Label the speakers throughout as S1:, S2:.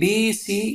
S1: BC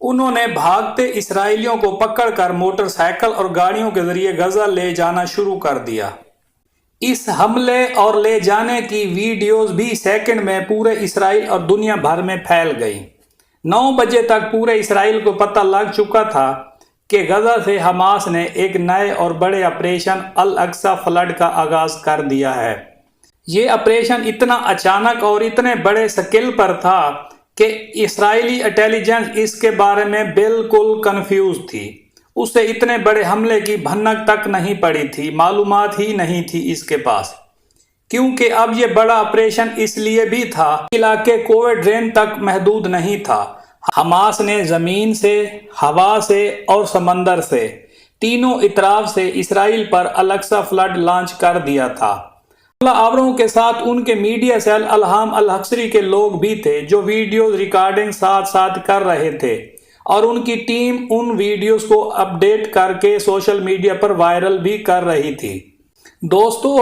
S1: انہوں نے بھاگتے اسرائیلیوں کو پکڑ کر موٹر سائیکل اور گاڑیوں کے ذریعے غزہ لے جانا شروع کر دیا۔ اس حملے اور لے جانے کی ویڈیوز بھی سیکنڈ میں پورے اسرائیل اور دنیا بھر میں پھیل گئی۔ 9 بجے تک پورے اسرائیل کو پتہ لگ چکا تھا کہ غزہ سے حماس نے ایک نئے اور بڑے آپریشن الاقصی فلڈ کا آغاز کر دیا ہے۔ یہ آپریشن اتنا اچانک اور اتنے بڑے سکیل پر تھا کہ اسرائیلی انٹیلیجنس اس کے بارے میں بالکل کنفیوز تھی۔ اسے اتنے بڑے حملے کی بھنک تک نہیں پڑی تھی، معلومات ہی نہیں تھی اس کے پاس، کیونکہ اب یہ بڑا آپریشن اس لیے بھی تھا علاقے کووڈ رین تک محدود نہیں تھا۔ حماس نے زمین سے، ہوا سے اور سمندر سے، تینوں اطراف سے اسرائیل پر الاقصی فلڈ لانچ کر دیا تھا۔ حملہ آوروں کے ساتھ ان کے میڈیا سیل الہام الحصری کے لوگ بھی تھے جو ویڈیوز ریکارڈنگ ساتھ ساتھ کر رہے تھے، اور ان کی ٹیم ان ویڈیوز کو اپڈیٹ کر کے سوشل میڈیا پر وائرل بھی کر رہی تھی۔ دوستو،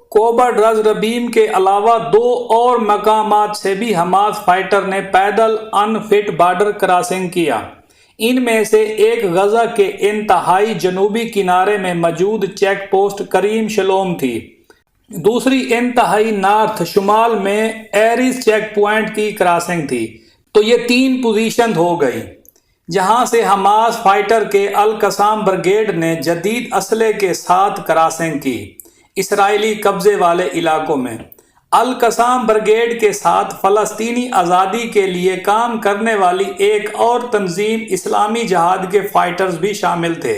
S1: کوبرڈ رز ربیم کے علاوہ 2 اور مقامات سے بھی حماس فائٹر نے پیدل ان فٹ بارڈر کراسنگ کیا۔ ان میں سے ایک غزہ کے انتہائی جنوبی کنارے میں موجود چیک پوسٹ کریم شلوم تھی، دوسری انتہائی نارتھ شمال میں ایریز چیک پوائنٹ کی کراسنگ تھی۔ تو یہ 3 پوزیشن ہو گئی جہاں سے حماس فائٹر کے القسام بریگیڈ نے جدید اسلحے کے ساتھ کراسنگ کی اسرائیلی قبضے والے علاقوں میں۔ القسام بریگیڈ کے ساتھ فلسطینی آزادی کے لیے کام کرنے والی ایک اور تنظیم اسلامی جہاد کے فائٹرز بھی شامل تھے۔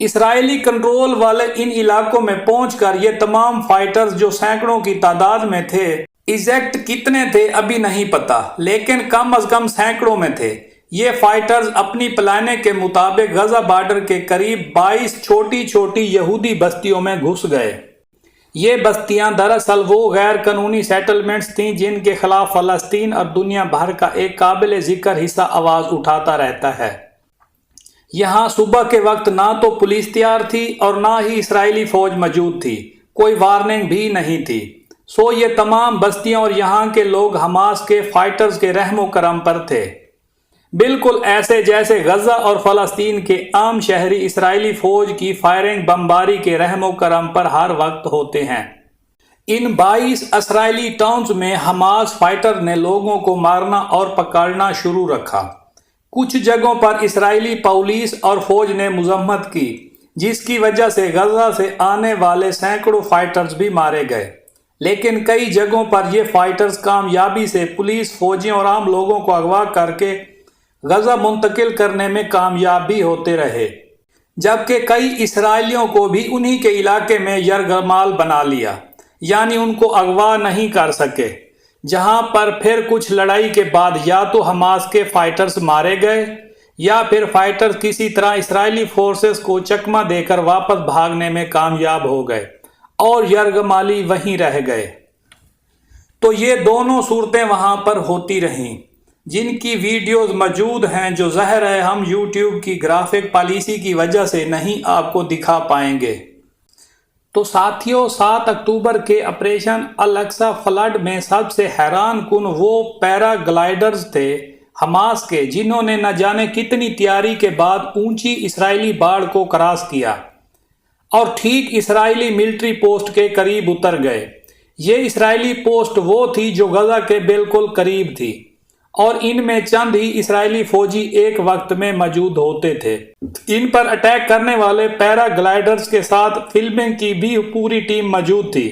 S1: اسرائیلی کنٹرول والے ان علاقوں میں پہنچ کر یہ تمام فائٹرز جو سینکڑوں کی تعداد میں تھے، ایگزیکٹ کتنے تھے ابھی نہیں پتا، لیکن کم از کم سینکڑوں میں تھے، یہ فائٹرز اپنی پلاننگ کے مطابق غزہ بارڈر کے قریب 22 چھوٹی چھوٹی یہودی بستیوں میں گھس گئے۔ یہ بستیاں دراصل وہ غیر قانونی سیٹلمنٹس تھیں جن کے خلاف فلسطین اور دنیا بھر کا ایک قابل ذکر حصہ آواز اٹھاتا رہتا ہے۔ یہاں صبح کے وقت نہ تو پولیس تیار تھی اور نہ ہی اسرائیلی فوج موجود تھی، کوئی وارننگ بھی نہیں تھی۔ سو یہ تمام بستیاں اور یہاں کے لوگ حماس کے فائٹرز کے رحم و کرم پر تھے، بالکل ایسے جیسے غزہ اور فلسطین کے عام شہری اسرائیلی فوج کی فائرنگ بمباری کے رحم و کرم پر ہر وقت ہوتے ہیں۔ ان 22 اسرائیلی ٹاؤنز میں حماس فائٹر نے لوگوں کو مارنا اور پکڑنا شروع رکھا۔ کچھ جگہوں پر اسرائیلی پولیس اور فوج نے مزاحمت کی، جس کی وجہ سے غزہ سے آنے والے سینکڑوں فائٹرز بھی مارے گئے، لیکن کئی جگہوں پر یہ فائٹرز کامیابی سے پولیس، فوجیوں اور عام لوگوں کو اغوا کر کے غزہ منتقل کرنے میں کامیاب بھی ہوتے رہے، جبکہ کئی اسرائیلیوں کو بھی انہی کے علاقے میں یرغمال بنا لیا، یعنی ان کو اغوا نہیں کر سکے، جہاں پر پھر کچھ لڑائی کے بعد یا تو حماس کے فائٹرز مارے گئے یا پھر فائٹرز کسی طرح اسرائیلی فورسز کو چکمہ دے کر واپس بھاگنے میں کامیاب ہو گئے اور یرغمالی وہیں رہ گئے۔ تو یہ دونوں صورتیں وہاں پر ہوتی رہیں، جن کی ویڈیوز موجود ہیں، جو ظاہر ہے ہم یوٹیوب کی گرافک پالیسی کی وجہ سے نہیں آپ کو دکھا پائیں گے۔ تو ساتھیوں، 7 اکتوبر کے آپریشن الاقصی فلڈ میں سب سے حیران کن وہ پیرا گلائڈرز تھے حماس کے، جنہوں نے نہ جانے کتنی تیاری کے بعد اونچی اسرائیلی باڑ کو کراس کیا اور ٹھیک اسرائیلی ملٹری پوسٹ کے قریب اتر گئے۔ یہ اسرائیلی پوسٹ وہ تھی جو غزہ کے بالکل قریب تھی، اور ان میں چند ہی اسرائیلی فوجی ایک وقت میں موجود ہوتے تھے۔ ان پر اٹیک کرنے والے پیرا گلائڈرز کے ساتھ فلمنگ کی بھی پوری ٹیم موجود تھی،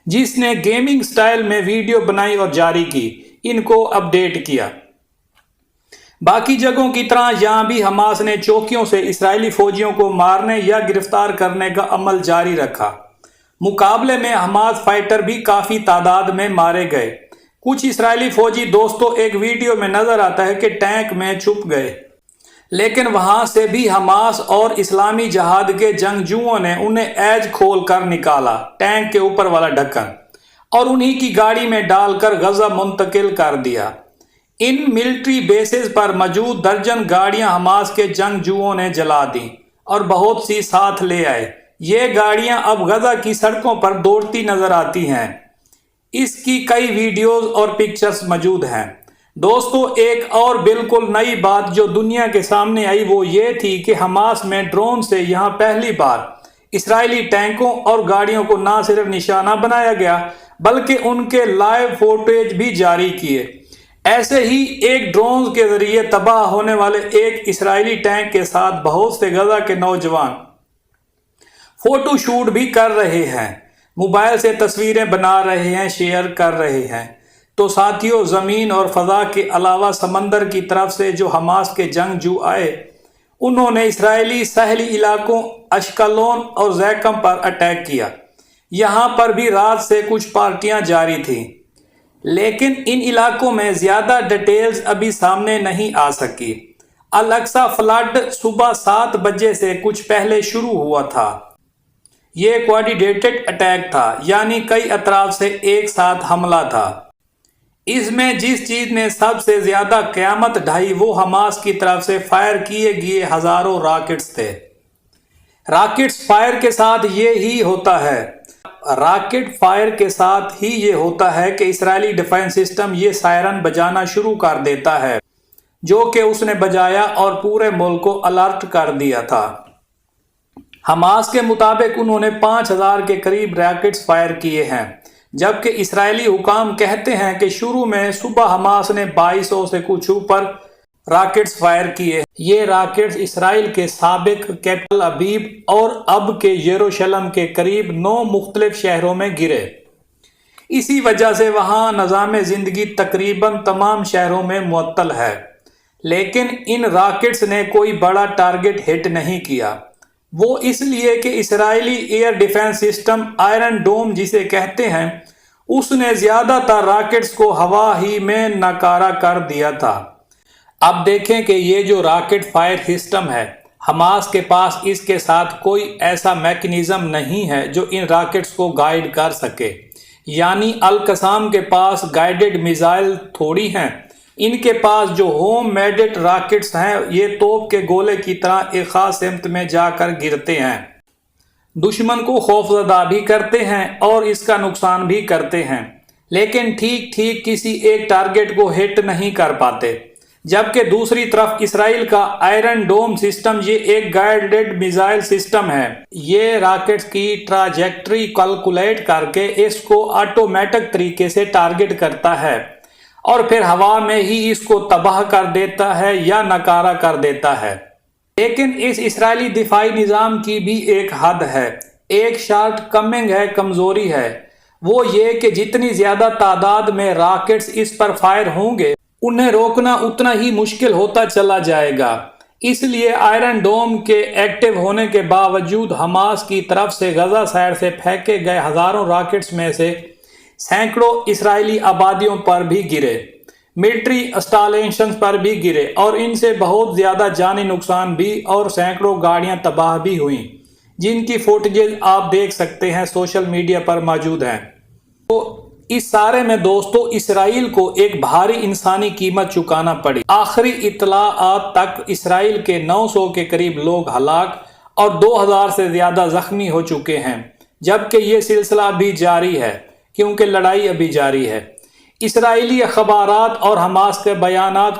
S1: جس نے گیمنگ سٹائل میں ویڈیو بنائی اور جاری کی، ان کو اپڈیٹ کیا۔ باقی جگہوں کی طرح یہاں بھی حماس نے چوکیوں سے اسرائیلی فوجیوں کو مارنے یا گرفتار کرنے کا عمل جاری رکھا۔ مقابلے میں حماس فائٹر بھی کافی تعداد میں مارے گئے۔ کچھ اسرائیلی فوجی دوستوں ایک ویڈیو میں نظر آتا ہے کہ ٹینک میں چھپ گئے، لیکن وہاں سے بھی حماس اور اسلامی جہاد کے جنگجوؤں نے انہیں ایج کھول کر نکالا، ٹینک کے اوپر والا ڈھکن، اور انہی کی گاڑی میں ڈال کر غزہ منتقل کر دیا۔ ان ملٹری بیسز پر موجود درجن گاڑیاں حماس کے جنگجوؤں نے جلا دیں اور بہت سی ساتھ لے آئے۔ یہ گاڑیاں اب غزہ کی سڑکوں پر دوڑتی نظر آتی ہیں۔ اس کی کئی ویڈیوز اور پکچرز موجود ہیں۔ دوستو، ایک اور بالکل نئی بات جو دنیا کے سامنے آئی وہ یہ تھی کہ حماس میں ڈرون سے یہاں پہلی بار اسرائیلی ٹینکوں اور گاڑیوں کو نہ صرف نشانہ بنایا گیا بلکہ ان کے لائیو فوٹیج بھی جاری کیے۔ ایسے ہی ایک ڈرون کے ذریعے تباہ ہونے والے ایک اسرائیلی ٹینک کے ساتھ بہت سے غزہ کے نوجوان فوٹو شوٹ بھی کر رہے ہیں، موبائل سے تصویریں بنا رہے ہیں، شیئر کر رہے ہیں۔ تو ساتھیوں، زمین اور فضا کے علاوہ سمندر کی طرف سے جو حماس کے جنگجو آئے، انہوں نے اسرائیلی ساحلی علاقوں اشکلون اور زیکم پر اٹیک کیا۔ یہاں پر بھی رات سے کچھ پارٹیاں جاری تھیں، لیکن ان علاقوں میں زیادہ ڈیٹیلز ابھی سامنے نہیں آ سکی۔ الاقصی فلڈ صبح 7 بجے سے کچھ پہلے شروع ہوا تھا۔ یہ کوآرڈینیٹڈ اٹیک تھا، یعنی کئی اطراف سے ایک ساتھ حملہ تھا۔ اس میں جس چیز نے سب سے زیادہ قیامت ڈھائی وہ حماس کی طرف سے فائر کیے گئے ہزاروں راکٹس تھے۔ راکٹس فائر کے ساتھ یہ ہوتا ہے کہ اسرائیلی ڈیفنس سسٹم یہ سائرن بجانا شروع کر دیتا ہے، جو کہ اس نے بجایا اور پورے ملک کو الرٹ کر دیا تھا۔ حماس کے مطابق انہوں نے 5000 کے قریب راکٹس فائر کیے ہیں، جبکہ اسرائیلی حکام کہتے ہیں کہ شروع میں صبح حماس نے 2200 سے کچھ اوپر راکٹس فائر کیے۔ یہ راکٹس اسرائیل کے سابق کیپٹل ابیب اور اب کے یروشلم کے قریب 9 مختلف شہروں میں گرے۔ اسی وجہ سے وہاں نظام زندگی تقریباً تمام شہروں میں معطل ہے، لیکن ان راکٹس نے کوئی بڑا ٹارگٹ ہٹ نہیں کیا۔ وہ اس لیے کہ اسرائیلی air defence system Iron Dome جسے کہتے ہیں، اس نے زیادہ تر راکٹس کو ہوا ہی میں ناکارہ کر دیا تھا۔ اب دیکھیں کہ یہ جو راکٹ فائر سسٹم ہے، حماس کے پاس اس کے ساتھ کوئی ایسا میکینزم نہیں ہے جو ان راکٹس کو گائیڈ کر سکے۔ یعنی القسام کے پاس گائیڈڈ میزائل تھوڑی ہیں، ان کے پاس جو ہوم میڈڈ راکٹس ہیں یہ توپ کے گولے کی طرح ایک خاص سمت میں جا کر گرتے ہیں، دشمن کو خوفزدہ بھی کرتے ہیں اور اس کا نقصان بھی کرتے ہیں، لیکن ٹھیک کسی ایک ٹارگٹ کو ہٹ نہیں کر پاتے۔ جبکہ دوسری طرف اسرائیل کا آئرن ڈوم سسٹم یہ ایک گائیڈڈ میزائل سسٹم ہے۔ یہ راکٹس کی ٹراجیکٹری کیلکولیٹ کر کے اس کو آٹومیٹک طریقے سے ٹارگٹ کرتا ہے اور پھر ہوا میں ہی اس کو تباہ کر دیتا ہے یا ناکارہ کر دیتا ہے۔ لیکن اس اسرائیلی دفاعی نظام کی بھی ایک حد ہے، ایک شارٹ کمنگ ہے، کمزوری ہے۔ وہ یہ کہ جتنی زیادہ تعداد میں راکٹس اس پر فائر ہوں گے، انہیں روکنا اتنا ہی مشکل ہوتا چلا جائے گا۔ اس لیے آئرن ڈوم کے ایکٹیو ہونے کے باوجود حماس کی طرف سے غزہ سائڈ سے پھینکے گئے ہزاروں راکٹس میں سے سینکڑوں اسرائیلی آبادیوں پر بھی گرے، ملٹری انسٹالیشنز پر بھی گرے اور ان سے بہت زیادہ جانی نقصان بھی اور سینکڑوں گاڑیاں تباہ بھی ہوئیں، جن کی فوٹیجز آپ دیکھ سکتے ہیں، سوشل میڈیا پر موجود ہیں۔ تو اس سارے میں دوستو اسرائیل کو ایک بھاری انسانی قیمت چکانا پڑی۔ آخری اطلاعات تک اسرائیل کے 900 کے قریب لوگ ہلاک اور 2000 سے زیادہ زخمی ہو چکے ہیں، جبکہ یہ سلسلہ ابھی جاری ہے کیونکہ لڑائی ابھی جاری ہے۔ اسرائیلی اخبارات اور حماس کے بیانات